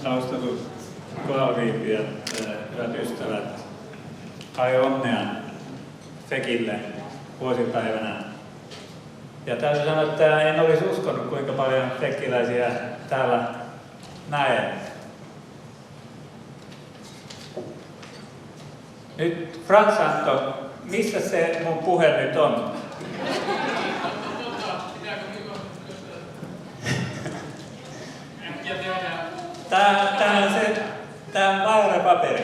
Austatut kohdalviipijät, hyvät ystävät, paljon onnea Fekille vuosipäivänä. Ja täytyy sanoa, että en olisi uskonut, kuinka paljon fekkiläisiä täällä näen. Nyt Frans Antto, missä se mun puhe nyt on? Tää on vaarapaperi.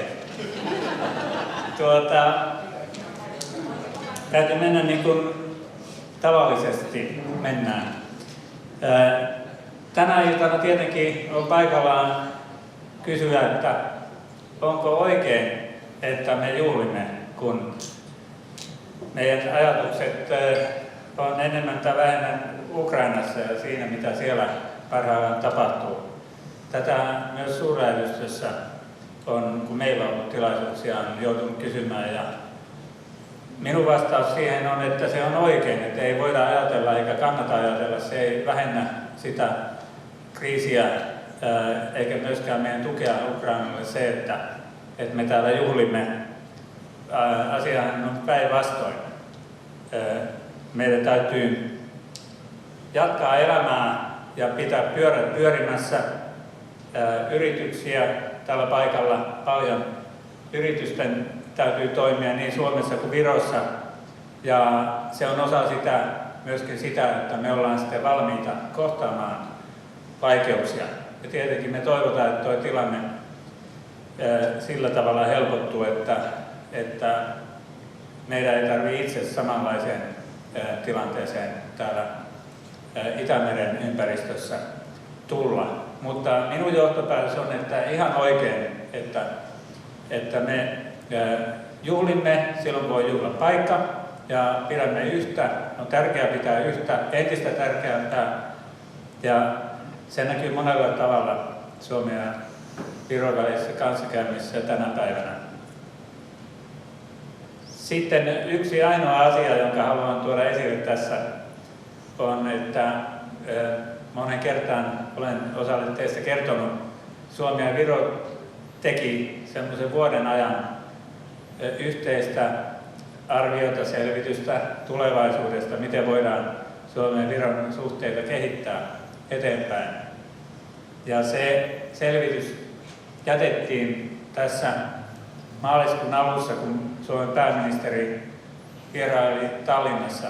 Täytyy mennä niin kuin tavallisesti mennään. Tänä iltana tietenkin on paikallaan kysyä, että onko oikein, että me juhlimme, kun meidän ajatukset on enemmän tai vähemmän Ukrainassa ja siinä, mitä siellä parhaillaan tapahtuu. Tätä myös suurlähetystössä on, kun meillä on ollut tilaisuuksia, on joutunut kysymään. Ja minun vastaus siihen on, että se on oikein, että ei voida ajatella eikä kannata ajatella, se ei vähennä sitä kriisiä eikä myöskään meidän tukea Ukrainalle se, että me täällä juhlimme. Asiahan on päinvastoin. Meidän täytyy jatkaa elämää ja pitää pyörät pyörimässä. Yrityksiä tällä paikalla paljon. Yritysten täytyy toimia niin Suomessa kuin Virossa. Ja se on osa myöskin sitä, että me ollaan sitten valmiita kohtaamaan vaikeuksia. Ja tietenkin me toivotaan, että tuo tilanne sillä tavalla helpottuu, että meidän ei tarvitse itse samanlaiseen tilanteeseen täällä Itämeren ympäristössä tulla. Mutta minun johtopäätös on, että ihan oikein, että me juhlimme silloin, kun on juhlapaikka ja pidämme yhtä, on tärkeää pitää yhtä, entistä tärkeämpää ja se näkyy monella tavalla Suomen ja Viron välisessä kanssakäymisessä tänä päivänä. Sitten yksi ainoa asia, jonka haluan tuoda esille tässä, on, että monen kertaan olen osalle teistä kertonut, Suomi ja Viro teki semmoisen vuoden ajan yhteistä arviota, selvitystä tulevaisuudesta, miten voidaan Suomen ja Viron suhteita kehittää eteenpäin. Ja se selvitys jätettiin tässä maaliskuun alussa, kun Suomen pääministeri vieraili Tallinnassa.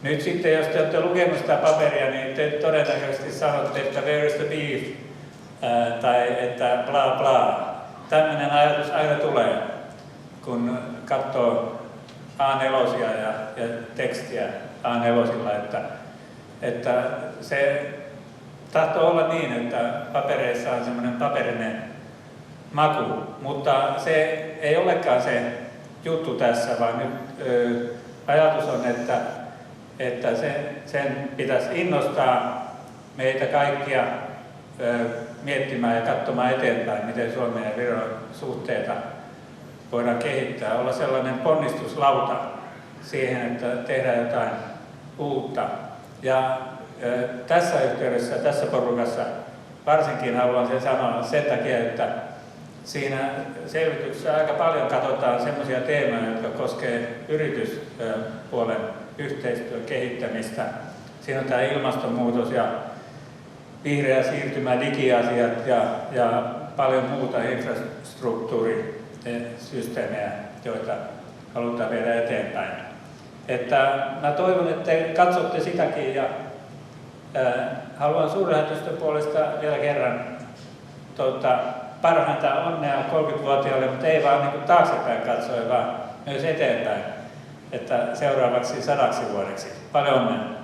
Nyt sitten, jos te olette lukenut sitä paperia, niin te todennäköisesti sanotte, että where is the beef? Tai että bla bla. Tämmöinen ajatus aina tulee, kun katsoo A4 ja tekstiä A4, että se tahtoo olla niin, että papereissa on semmoinen paperinen maku, mutta se ei olekaan se juttu tässä, vaan nyt ajatus on, että sen pitäisi innostaa meitä kaikkia miettimään ja katsomaan eteenpäin, miten Suomen ja Viron suhteita voidaan kehittää. Olla sellainen ponnistuslauta siihen, että tehdään jotain uutta. Ja tässä yhteydessä, tässä porukassa varsinkin haluan sen sanoa sen takia, että siinä selvityksessä aika paljon katsotaan sellaisia teemoja, jotka koskevat yrityspuolen yhteistyön kehittämistä. Siinä on tämä ilmastonmuutos ja vihreä siirtymä, digiasiat ja paljon muuta infrastruktuurisysteemejä, joita halutaan viedä eteenpäin. Että mä toivon, että te katsotte sitäkin ja haluan suurlähetystön puolesta vielä kerran parhainta onnea 30-vuotiaille, mutta ei vaan niin kuin taaksepäin katsoen, vaan myös eteenpäin, että seuraavaksi 100 vuodeksi. Paljon onnea!